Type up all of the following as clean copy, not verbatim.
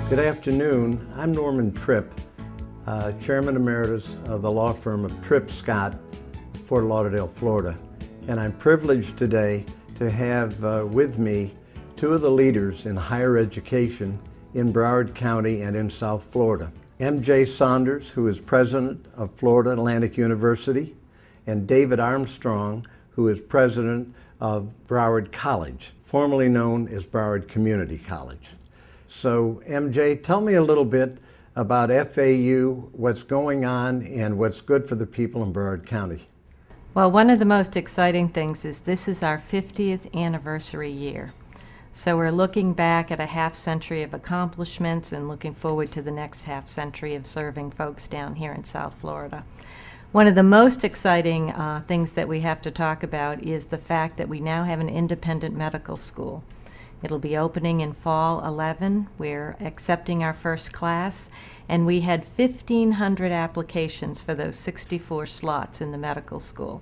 Good afternoon. I'm Norman Tripp, Chairman Emeritus of the law firm of Tripp Scott, Fort Lauderdale, Florida. And I'm privileged today to have with me two of the leaders in higher education in Broward County and in South Florida. M.J. Saunders, who is president of Florida Atlantic University, and David Armstrong, who is president of Broward College, formerly known as Broward Community College. So, MJ, tell me a little bit about FAU, what's going on, and what's good for the people in Broward County. Well, one of the most exciting things is this is our 50th anniversary year. So we're looking back at a half century of accomplishments and looking forward to the next half century of serving folks down here in South Florida. One of the most exciting things that we have to talk about is the fact that we now have an independent medical school. It'll be opening in fall 11. We're accepting our first class, and we had 1,500 applications for those 64 slots in the medical school.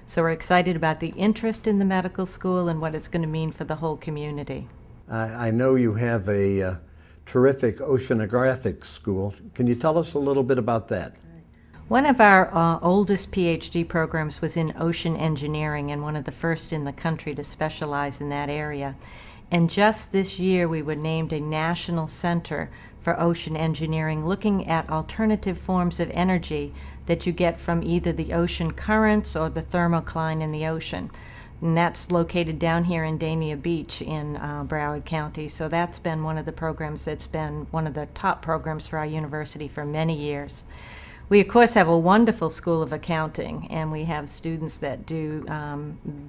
So we're excited about the interest in the medical school and what it's going to mean for the whole community. I know you have a terrific oceanographic school. Can you tell us a little bit about that? One of our oldest PhD programs was in ocean engineering, and one of the first in the country to specialize in that area. And just this year, we were named a National Center for Ocean Engineering, looking at alternative forms of energy that you get from either the ocean currents or the thermocline in the ocean. And that's located down here in Dania Beach in Broward County. So that's been one of the programs that's been one of the top programs for our university for many years. We, of course, have a wonderful School of Accounting, and we have students that do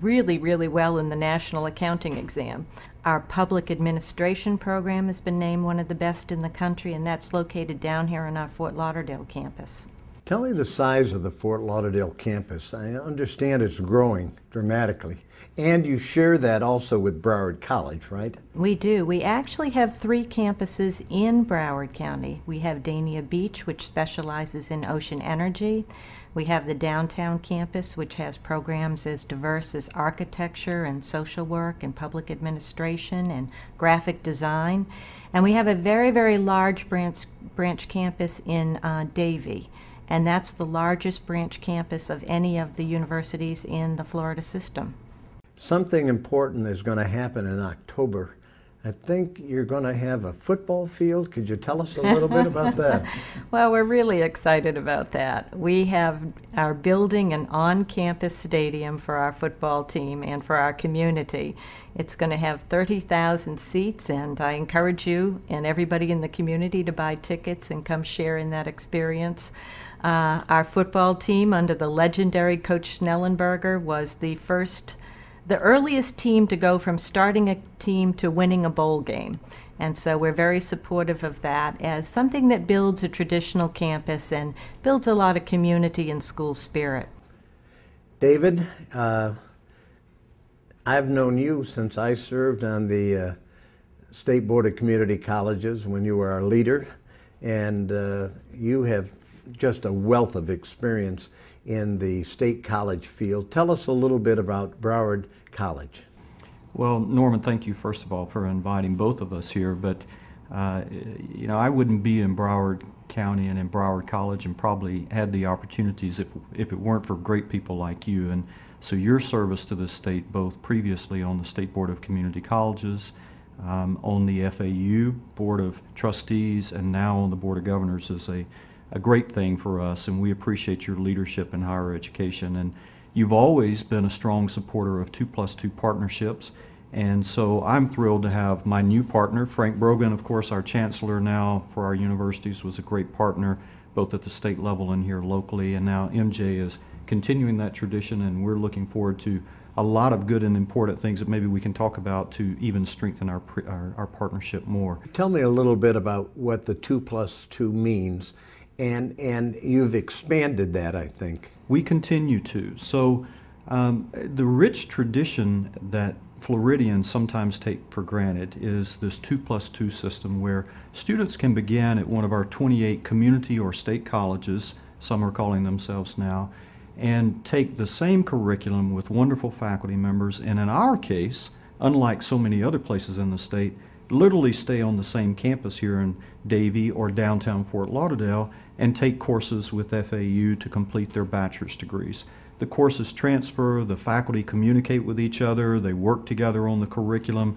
really, really well in the National Accounting Exam. Our Public Administration program has been named one of the best in the country, and that's located down here on our Fort Lauderdale campus. Tell me the size of the Fort Lauderdale campus. I understand it's growing dramatically. And you share that also with Broward College, right? We do. We actually have 3 campuses in Broward County. We have Dania Beach, which specializes in ocean energy. We have the downtown campus, which has programs as diverse as architecture and social work and public administration and graphic design. And we have a very, very large branch campus in Davie. And that's the largest branch campus of any of the universities in the Florida system. Something important is going to happen in October. I think you're going to have a football field. Could you tell us a little bit about that? Well, we're really excited about that. We are building an on-campus stadium for our football team and for our community. It's going to have 30,000 seats, and I encourage you and everybody in the community to buy tickets and come share in that experience. Our football team, under the legendary Coach Snellenberger, was the earliest team to go from starting a team to winning a bowl game. And so we're very supportive of that as something that builds a traditional campus and builds a lot of community and school spirit. David, I've known you since I served on the State Board of Community Colleges when you were our leader, and you have just a wealth of experience in the state college field. Tell us a little bit about Broward College. Well, Norman, thank you first of all for inviting both of us here, but you know, I wouldn't be in Broward County and in Broward College and probably had the opportunities if it weren't for great people like you. And so your service to the state, both previously on the State Board of Community Colleges, on the FAU Board of Trustees, and now on the Board of Governors is a great thing for us, and we appreciate your leadership in higher education. And you've always been a strong supporter of 2+2 partnerships, and so I'm thrilled to have my new partner, Frank Brogan, of course, our chancellor now for our universities, was a great partner both at the state level and here locally, and now MJ is continuing that tradition, and we're looking forward to a lot of good and important things that maybe we can talk about to even strengthen our partnership more. Tell me a little bit about what the 2+2 means. And you've expanded that, I think. We continue to. So the rich tradition that Floridians sometimes take for granted is this 2+2 system where students can begin at one of our 28 community or state colleges, some are calling themselves now, and take the same curriculum with wonderful faculty members, and in our case, unlike so many other places in the state, literally stay on the same campus here in Davie or downtown Fort Lauderdale and take courses with FAU to complete their bachelor's degrees. The courses transfer, the faculty communicate with each other, they work together on the curriculum.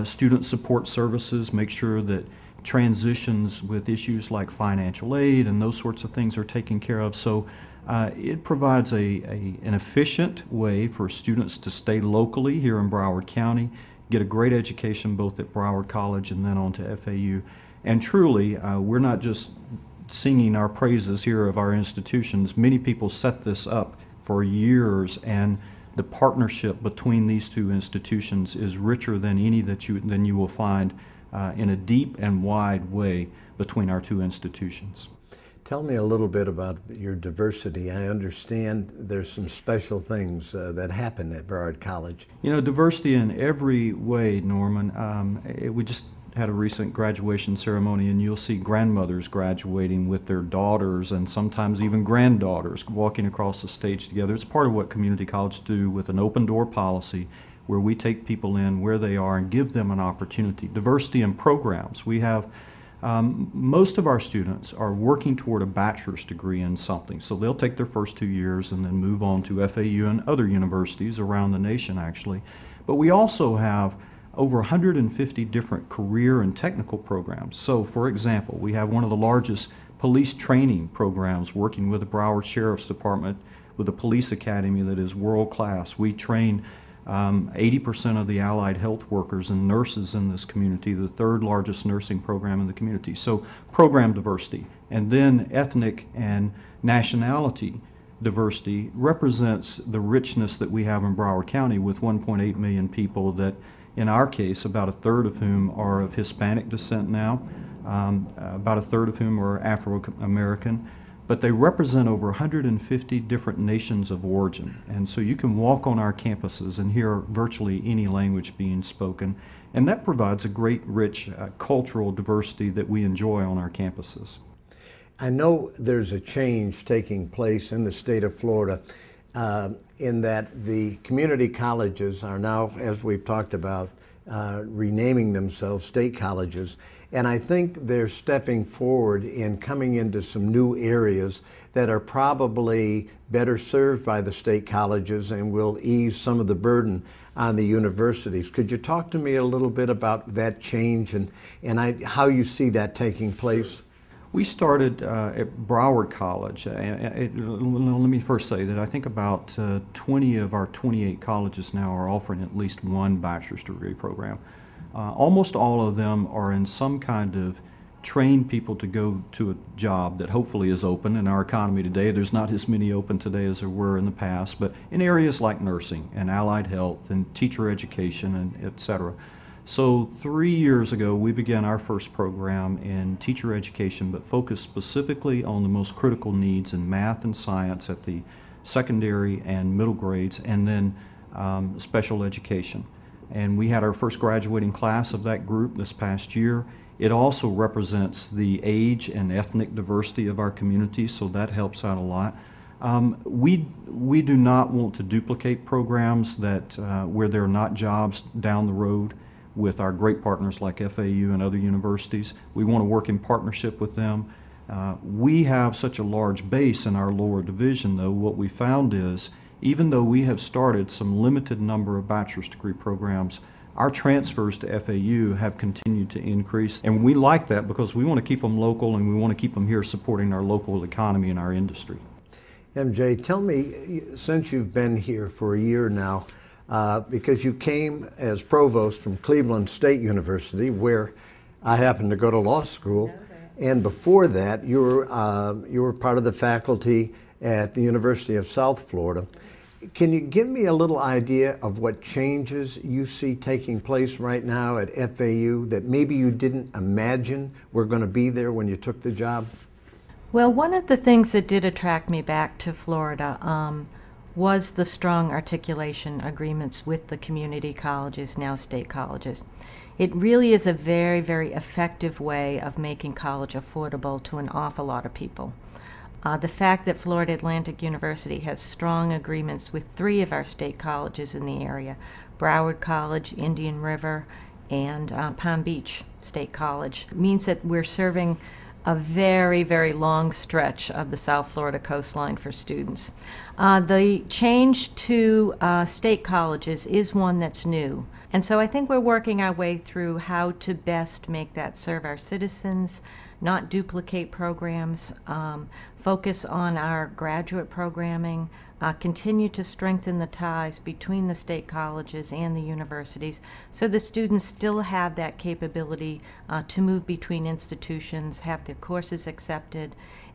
Student support services make sure that transitions with issues like financial aid and those sorts of things are taken care of. So it provides an efficient way for students to stay locally here in Broward County, get a great education both at Broward College and then on to FAU. And truly, we're not just singing our praises here of our institutions. Many people set this up for years, and the partnership between these two institutions is richer than any that you will find in a deep and wide way between our two institutions. Tell me a little bit about your diversity. I understand there's some special things that happen at Broward College. You know, diversity in every way, Norman. We just had a recent graduation ceremony, and you'll see grandmothers graduating with their daughters and sometimes even granddaughters walking across the stage together. It's part of what community colleges do with an open door policy where we take people in where they are and give them an opportunity. Diversity in programs. We have most of our students are working toward a bachelor's degree in something. So they'll take their first 2 years and then move on to FAU and other universities around the nation, actually. But we also have over 150 different career and technical programs. So, for example, we have one of the largest police training programs working with the Broward Sheriff's Department with a police academy that is world class. We train 80% of the allied health workers and nurses in this community, the third largest nursing program in the community. So program diversity. And then ethnic and nationality diversity represents the richness that we have in Broward County with 1.8 million people that, in our case, about a third of whom are of Hispanic descent now, about a third of whom are Afro-American. But they represent over 150 different nations of origin. And so you can walk on our campuses and hear virtually any language being spoken. And that provides a great, rich cultural diversity that we enjoy on our campuses. I know there's a change taking place in the state of Florida in that the community colleges are now, as we've talked about, renaming themselves state colleges. And I think they're stepping forward in coming into some new areas that are probably better served by the state colleges and will ease some of the burden on the universities. Could you talk to me a little bit about that change and how you see that taking place? We started at Broward College. Let me first say that I think about 20 of our 28 colleges now are offering at least one bachelor's degree program. Almost all of them are in some kind of train people to go to a job that hopefully is open in our economy today. There's not as many open today as there were in the past, but in areas like nursing and allied health and teacher education and et cetera. So 3 years ago, we began our first program in teacher education, but focused specifically on the most critical needs in math and science at the secondary and middle grades, and then special education. And we had our first graduating class of that group this past year. It also represents the age and ethnic diversity of our community, so that helps out a lot. We do not want to duplicate programs that where there are not jobs down the road with our great partners like FAU and other universities. We want to work in partnership with them. We have such a large base in our lower division, though. What we found is, even though we have started some limited number of bachelor's degree programs, our transfers to FAU have continued to increase. And we like that because we want to keep them local and we want to keep them here supporting our local economy and our industry. MJ, tell me, since you've been here for a year now, because you came as provost from Cleveland State University, where I happened to go to law school, and before that you were part of the faculty at the University of South Florida. Can you give me a little idea of what changes you see taking place right now at FAU that maybe you didn't imagine were going to be there when you took the job? Well, one of the things that did attract me back to Florida was the strong articulation agreements with the community colleges, now state colleges. It really is a very, very effective way of making college affordable to an awful lot of people. The fact that Florida Atlantic University has strong agreements with 3 of our state colleges in the area, Broward College, Indian River, and Palm Beach State College. It means that we're serving a very, very long stretch of the South Florida coastline for students. The change to state colleges is one that's new. And so I think we're working our way through how to best make that serve our citizens, not duplicate programs, focus on our graduate programming, continue to strengthen the ties between the state colleges and the universities so the students still have that capability to move between institutions, have their courses accepted,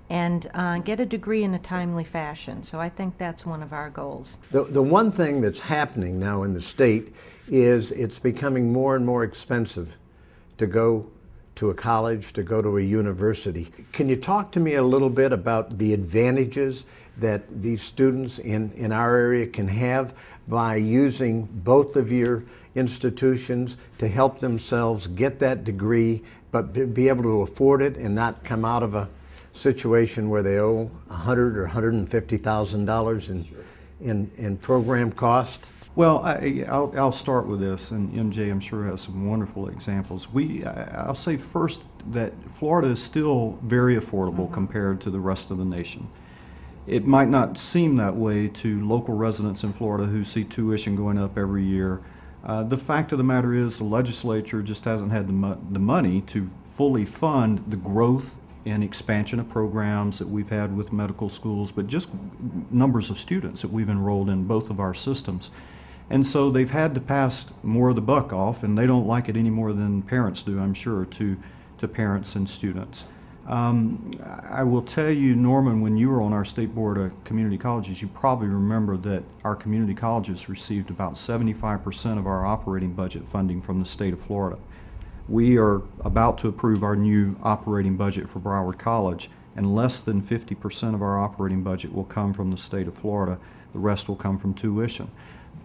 and get a degree in a timely fashion. So I think that's one of our goals. The one thing that's happening now in the state is it's becoming more and more expensive to go to a college, to go to a university. Can you talk to me a little bit about the advantages that these students in our area can have by using both of your institutions to help themselves get that degree, but be able to afford it and not come out of a situation where they owe $100,000 or $150,000 in program cost? Well, I'll start with this, and MJ, I'm sure, has some wonderful examples. I'll say first that Florida is still very affordable compared to the rest of the nation. It might not seem that way to local residents in Florida who see tuition going up every year. The fact of the matter is the legislature just hasn't had the money to fully fund the growth and expansion of programs that we've had with medical schools, but just numbers of students that we've enrolled in both of our systems. And so they've had to pass more of the buck off, and they don't like it any more than parents do, I'm sure, to parents and students. I will tell you, Norman, when you were on our State Board of Community Colleges, you probably remember that our community colleges received about 75% of our operating budget funding from the state of Florida. We are about to approve our new operating budget for Broward College, and less than 50% of our operating budget will come from the state of Florida. The rest will come from tuition.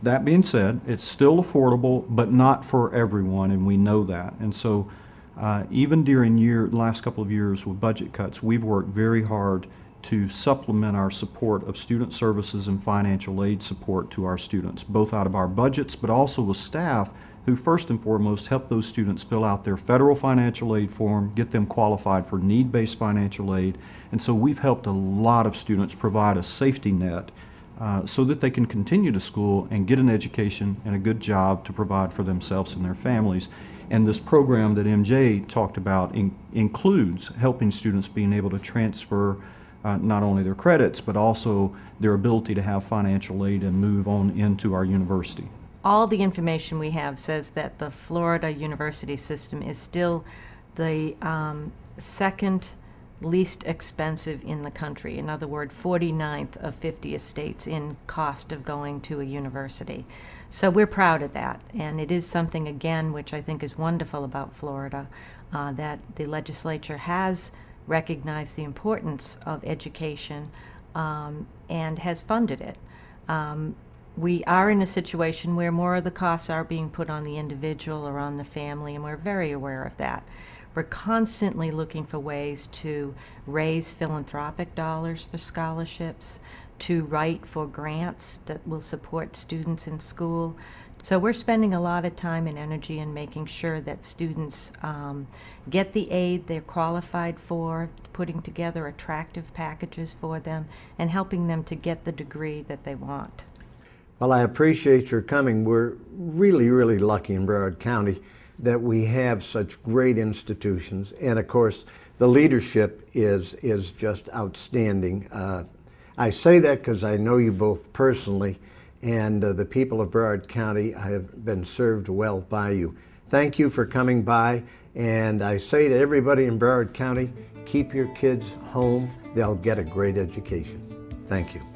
That being said, it's still affordable, but not for everyone, and we know that. And so even during the last couple of years with budget cuts, we've worked very hard to supplement our support of student services and financial aid support to our students, both out of our budgets, but also with staff who first and foremost help those students fill out their federal financial aid form, get them qualified for need-based financial aid. And so we've helped a lot of students provide a safety net so that they can continue to school and get an education and a good job to provide for themselves and their families. And this program that MJ talked about includes helping students being able to transfer not only their credits, but also their ability to have financial aid and move on into our university. All the information we have says that the Florida university system is still the second least expensive in the country. In other words, 49th of 50 states in cost of going to a university. So we're proud of that, and it is something, again, which I think is wonderful about Florida, that the legislature has recognized the importance of education and has funded it. We are in a situation where more of the costs are being put on the individual or on the family, and we're very aware of that. We're constantly looking for ways to raise philanthropic dollars for scholarships, to write for grants that will support students in school. So we're spending a lot of time and energy in making sure that students get the aid they're qualified for, putting together attractive packages for them, and helping them to get the degree that they want. Well, I appreciate your coming. We're really, really lucky in Broward County that we have such great institutions, and of course the leadership is just outstanding. I say that because I know you both personally, and the people of Broward County have been served well by you. Thank you for coming by, and I say to everybody in Broward County, keep your kids home. They'll get a great education. Thank you.